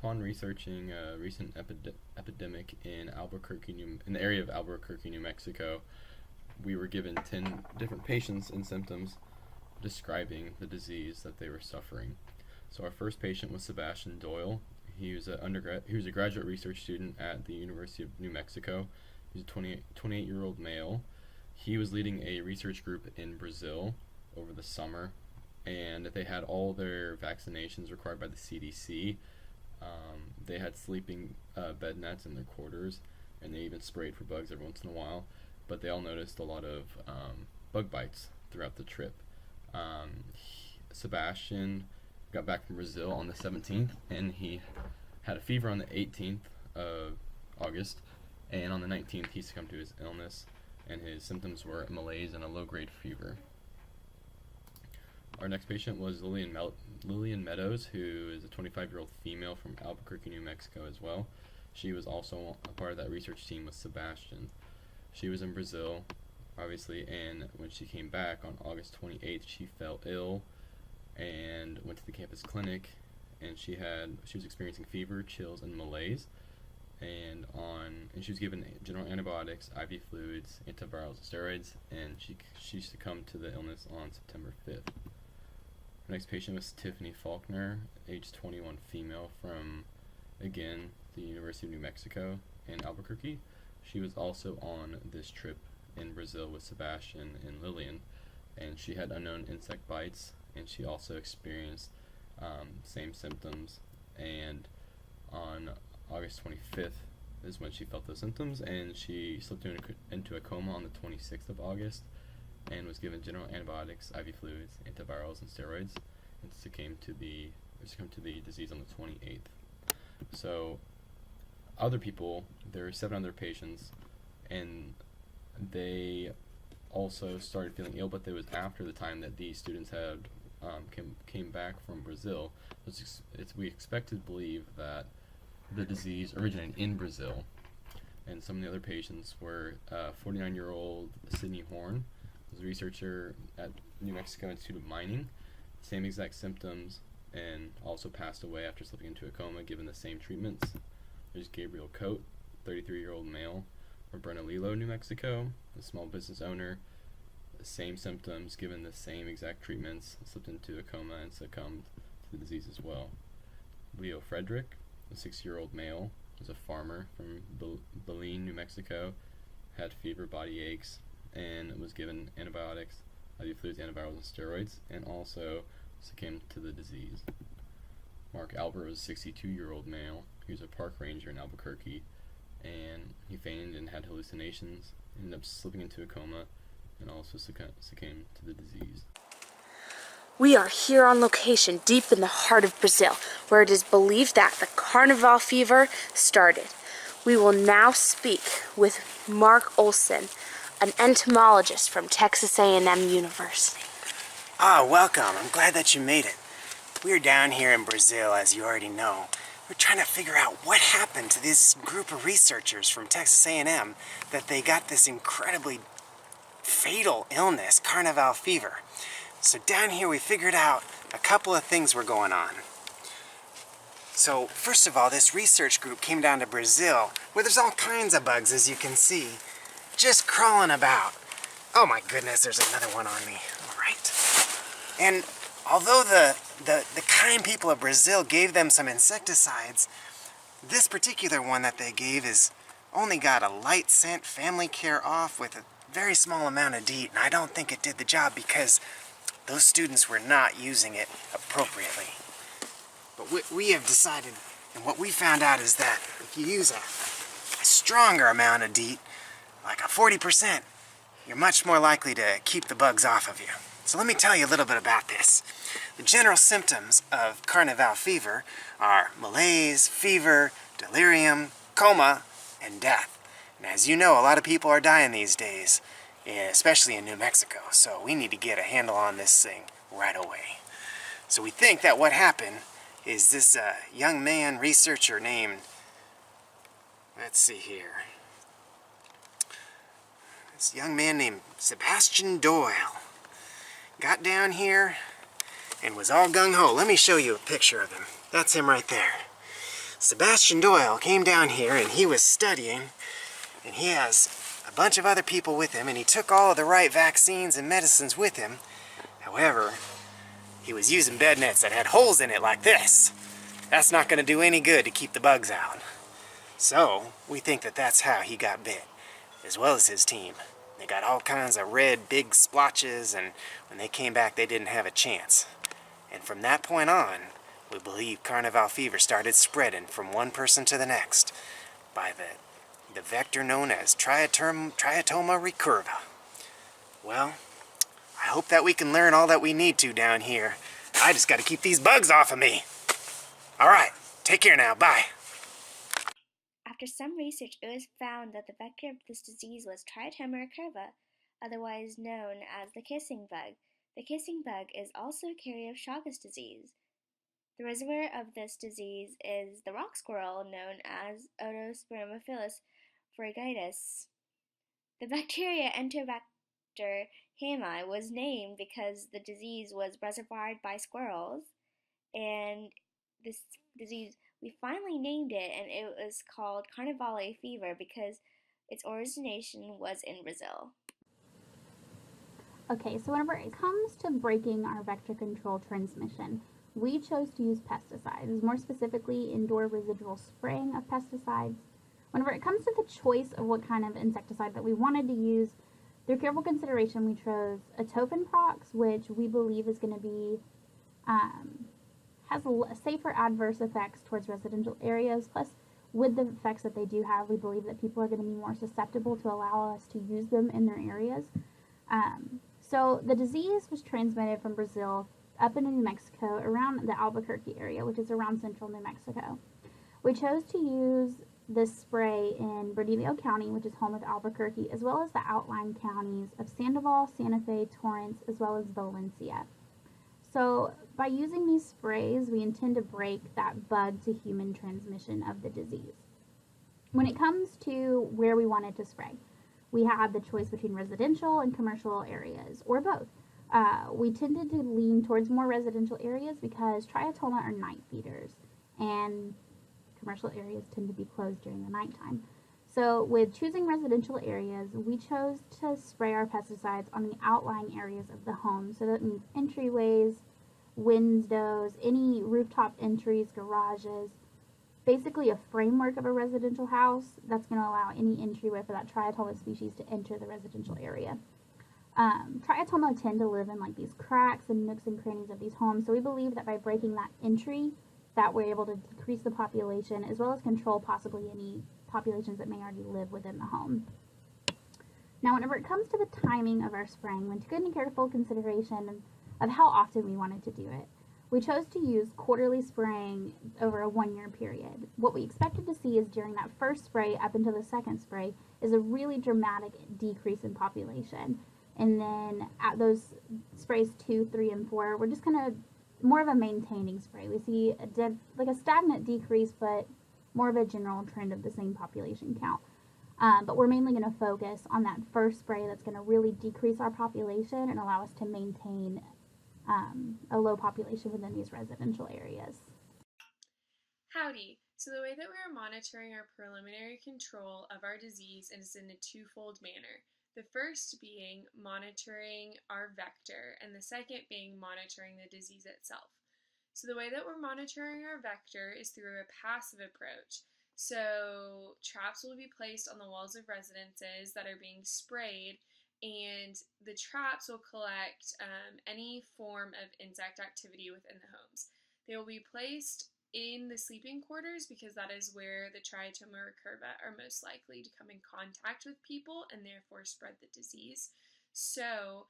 Upon researching a recent epidemic in in the area of Albuquerque, New Mexico, we were given 10 different patients and symptoms describing the disease that they were suffering. So our first patient was Sebastian Doyle. He was a graduate research student at the University of New Mexico. He's a 28-year-old male. He was leading a research group in Brazil over the summer, and they had all their vaccinations required by the CDC. They had sleeping bed nets in their quarters, and they even sprayed for bugs every once in a while. But they all noticed a lot of bug bites throughout the trip. Sebastian got back from Brazil on the 17th, and he had a fever on the 18th of August, and on the 19th he succumbed to his illness, and his symptoms were malaise and a low-grade fever. Our next patient was Lillian Meadows, who is a 25-year-old female from Albuquerque, New Mexico as well. She was also a part of that research team with Sebastian. She was in Brazil, obviously, and when she came back on August 28th, she fell ill and went to the campus clinic, and she was experiencing fever, chills, and malaise, and she was given general antibiotics, IV fluids, antivirals, and steroids, and she succumbed to the illness on September 5th. Our next patient was Tiffany Faulkner, age 21, female from, again, the University of New Mexico in Albuquerque. She was also on this trip in Brazil with Sebastian and Lillian, and she had unknown insect bites, and she also experienced same symptoms, and on August 25th is when she felt those symptoms, and she slipped into a coma on the 26th of August and was given general antibiotics, IV fluids, antivirals, and steroids, and succumbed to the disease on the 28th. So other people, there were 7 other patients, and they also started feeling ill, but it was after the time that these students had came back from Brazil. We expect to believe that the disease originated in Brazil. And some of the other patients were 49-year-old Sydney Horn, who was a researcher at New Mexico Institute of Mining, same exact symptoms, and also passed away after slipping into a coma given the same treatments. There's Gabriel Coate, 33-year-old male from Bernalillo, New Mexico, a small business owner, the same symptoms, given the same exact treatments, slipped into a coma and succumbed to the disease as well. Leo Frederick, a 6-year-old male, was a farmer from Bailee, New Mexico, had fever, body aches, and was given antibiotics, IV fluids, antivirals, and steroids, and also succumbed to the disease. Mark Albert was a 62-year-old male. He was a park ranger in Albuquerque, and he fainted and had hallucinations, ended up slipping into a coma, and also succumbed to the disease. We are here on location deep in the heart of Brazil, where it is believed that the Carnivale fever started. We will now speak with Mark Olsen, an entomologist from Texas A&M University. Welcome. I'm glad that you made it. We're down here in Brazil, as you already know. We're trying to figure out what happened to this group of researchers from Texas A&M that they got this incredibly fatal illness, Carnivale fever. So down here we figured out a couple of things were going on. So first of all, this research group came down to Brazil, where there's all kinds of bugs, as you can see, just crawling about. Oh my goodness, there's another one on me. All right. And although the kind people of Brazil gave them some insecticides, this particular one that they gave is only got a light scent, family care off with a very small amount of DEET, and I don't think it did the job because those students were not using it appropriately. But we have decided, and what we found out is that if you use a stronger amount of DEET, like a 40%, you're much more likely to keep the bugs off of you. So let me tell you a little bit about this. The general symptoms of Carnivale fever are malaise, fever, delirium, coma, and death. And as you know, a lot of people are dying these days, especially in New Mexico, so we need to get a handle on this thing right away. So we think that what happened is this young man researcher named, let's see here, this young man named Sebastian Doyle got down here and was all gung-ho. Let me show you a picture of him. That's him right there. Sebastian Doyle came down here and he was studying, and he has a bunch of other people with him, and he took all of the right vaccines and medicines with him. However, he was using bed nets that had holes in it like this. That's not going to do any good to keep the bugs out. So, we think that that's how he got bit, as well as his team. They got all kinds of red big splotches, and when they came back they didn't have a chance. And from that point on, we believe Carnivale fever started spreading from one person to the next by the vector known as Triatoma recurva. Well, I hope that we can learn all that we need to down here. I just got to keep these bugs off of me. All right, take care now. Bye. After some research, it was found that the vector of this disease was Triatoma recurva, otherwise known as the kissing bug. The kissing bug is also a carrier of Chagas disease. The reservoir of this disease is the rock squirrel known as Otospermophilus frugitus. The bacteria Enterobacter hami was named because the disease was reservoired by squirrels, and this disease, we finally named it, and it was called Carnivale fever because its origination was in Brazil. Okay, so whenever it comes to breaking our vector control transmission, we chose to use pesticides, more specifically indoor residual spraying of pesticides. Whenever it comes to the choice of what kind of insecticide that we wanted to use, through careful consideration we chose Atofenprox, which we believe is going to be has safer adverse effects towards residential areas. Plus, with the effects that they do have, we believe that people are going to be more susceptible to allow us to use them in their areas. So the disease was transmitted from Brazil up into New Mexico around the Albuquerque area, which is around central New Mexico. We chose to use this spray in Bernalillo County, which is home of Albuquerque, as well as the outlying counties of Sandoval, Santa Fe, Torrance, as well as Valencia. So by using these sprays, we intend to break that bug to human transmission of the disease. When it comes to where we wanted to spray, we had the choice between residential and commercial areas, or both. We tended to lean towards more residential areas because triatoma are night feeders, and commercial areas tend to be closed during the nighttime. So with choosing residential areas, we chose to spray our pesticides on the outlying areas of the home. So that means entryways, windows, any rooftop entries, garages, basically a framework of a residential house that's going to allow any entryway for that triatoma species to enter the residential area. Triatoma tend to live in like these cracks and nooks and crannies of these homes, so we believe that by breaking that entry, that we're able to decrease the population as well as control possibly any populations that may already live within the home. Now, whenever it comes to the timing of our spraying, we took into careful consideration of how often we wanted to do it. We chose to use quarterly spraying over a 1-year period. What we expected to see is during that first spray up until the second spray is a really dramatic decrease in population. And then at those sprays 2, 3, and 4, we're just kind of more of a maintaining spray. We see a stagnant decrease, but more of a general trend of the same population count. But we're mainly going to focus on that first spray that's going to really decrease our population and allow us to maintain a low population within these residential areas. Howdy! So the way that we are monitoring our preliminary control of our disease is in a twofold manner. The first being monitoring our vector, and the second being monitoring the disease itself. So the way that we're monitoring our vector is through a passive approach. So traps will be placed on the walls of residences that are being sprayed, and the traps will collect any form of insect activity within the homes. They will be placed in the sleeping quarters because that is where the Triatoma recurva are most likely to come in contact with people and therefore spread the disease. So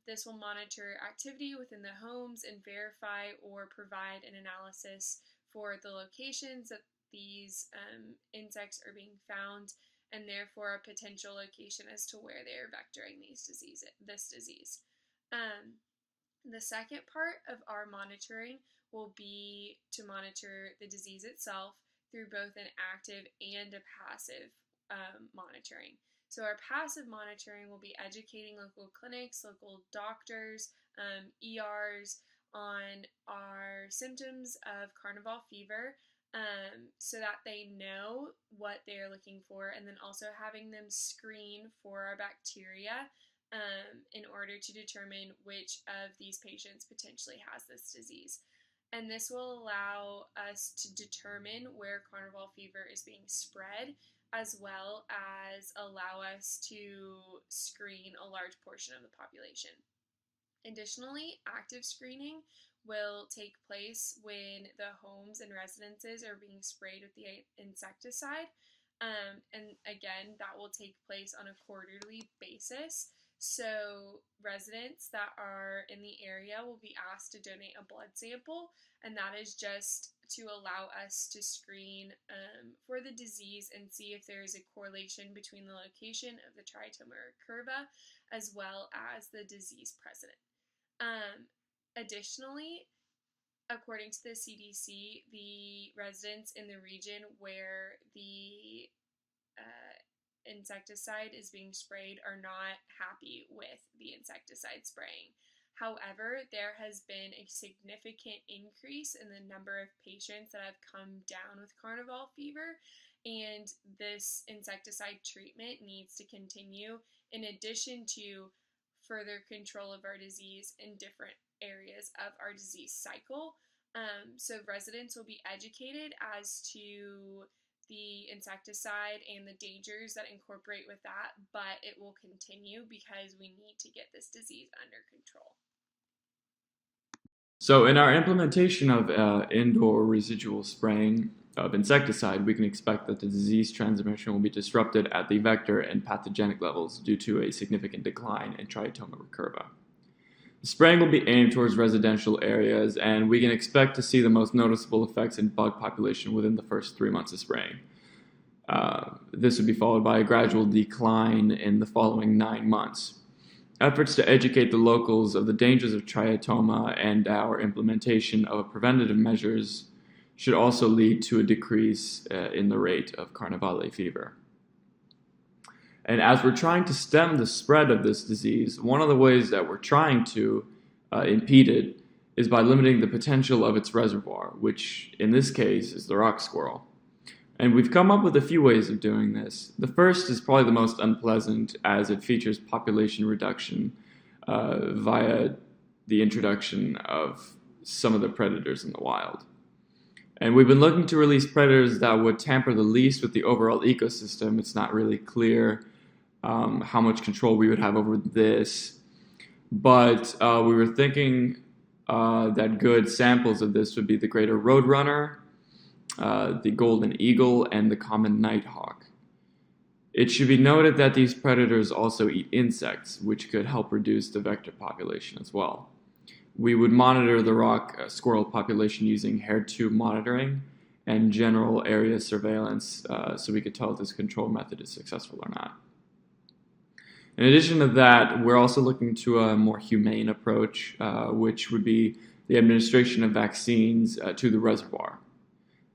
this will monitor activity within the homes and verify or provide an analysis for the locations that these insects are being found, and therefore a potential location as to where they are vectoring this disease. The second part of our monitoring will be to monitor the disease itself through both an active and a passive monitoring. So our passive monitoring will be educating local clinics, local doctors, ERs on our symptoms of Carnivale fever, so that they know what they're looking for, and then also having them screen for our bacteria in order to determine which of these patients potentially has this disease. And this will allow us to determine where Carnivale fever is being spread, as well as allow us to screen a large portion of the population. Additionally, active screening will take place when the homes and residences are being sprayed with the insecticide. And again, that will take place on a quarterly basis. So residents that are in the area will be asked to donate a blood sample, and that is just to allow us to screen for the disease and see if there is a correlation between the location of the Triatoma recurva as well as the disease present. Additionally, according to the CDC, the residents in the region where the insecticide is being sprayed are not happy with the insecticide spraying. However, there has been a significant increase in the number of patients that have come down with Carnivale fever, and this insecticide treatment needs to continue in addition to further control of our disease in different areas of our disease cycle. So residents will be educated as to the insecticide and the dangers that incorporate with that, but it will continue because we need to get this disease under control. So in our implementation of indoor residual spraying of insecticide, we can expect that the disease transmission will be disrupted at the vector and pathogenic levels due to a significant decline in Triatoma recurva. The spraying will be aimed towards residential areas, and we can expect to see the most noticeable effects in bug population within the first 3 months of spraying. This would be followed by a gradual decline in the following 9 months. Efforts to educate the locals of the dangers of Triatoma and our implementation of preventative measures should also lead to a decrease in the rate of Carnivale fever. And as we're trying to stem the spread of this disease, one of the ways that we're trying to impede it is by limiting the potential of its reservoir, which in this case is the rock squirrel. And we've come up with a few ways of doing this. The first is probably the most unpleasant, as it features population reduction via the introduction of some of the predators in the wild. And we've been looking to release predators that would tamper the least with the overall ecosystem. It's not really clear how much control we would have over this. But we were thinking that good samples of this would be the greater roadrunner, the golden eagle, and the common nighthawk. It should be noted that these predators also eat insects, which could help reduce the vector population as well. We would monitor the rock squirrel population using hair tube monitoring and general area surveillance so we could tell if this control method is successful or not. In addition to that, we're also looking to a more humane approach, which would be the administration of vaccines to the reservoir.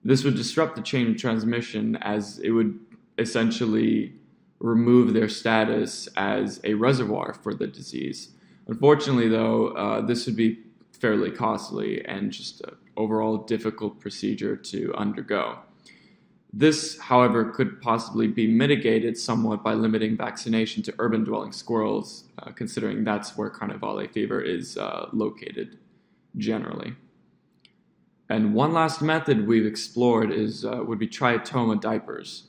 This would disrupt the chain of transmission, as it would essentially remove their status as a reservoir for the disease. Unfortunately, though, this would be fairly costly and just an overall difficult procedure to undergo. This, however, could possibly be mitigated somewhat by limiting vaccination to urban-dwelling squirrels, considering that's where Carnivale fever is located generally. And one last method we've explored would be Triatoma diapers,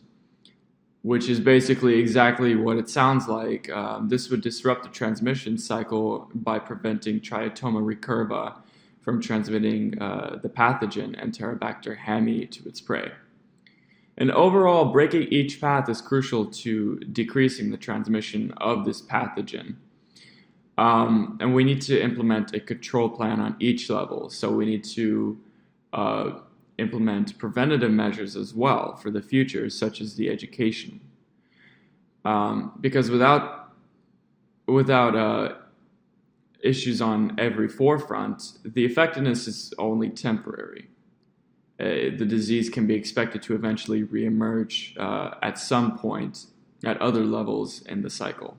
which is basically exactly what it sounds like. This would disrupt the transmission cycle by preventing Triatoma recurva from transmitting the pathogen Enterobacter hamii to its prey. And overall, breaking each path is crucial to decreasing the transmission of this pathogen. And we need to implement a control plan on each level. So we need to implement preventative measures as well for the future, such as the education. Because without issues on every forefront, the effectiveness is only temporary. The disease can be expected to eventually reemerge at some point at other levels in the cycle.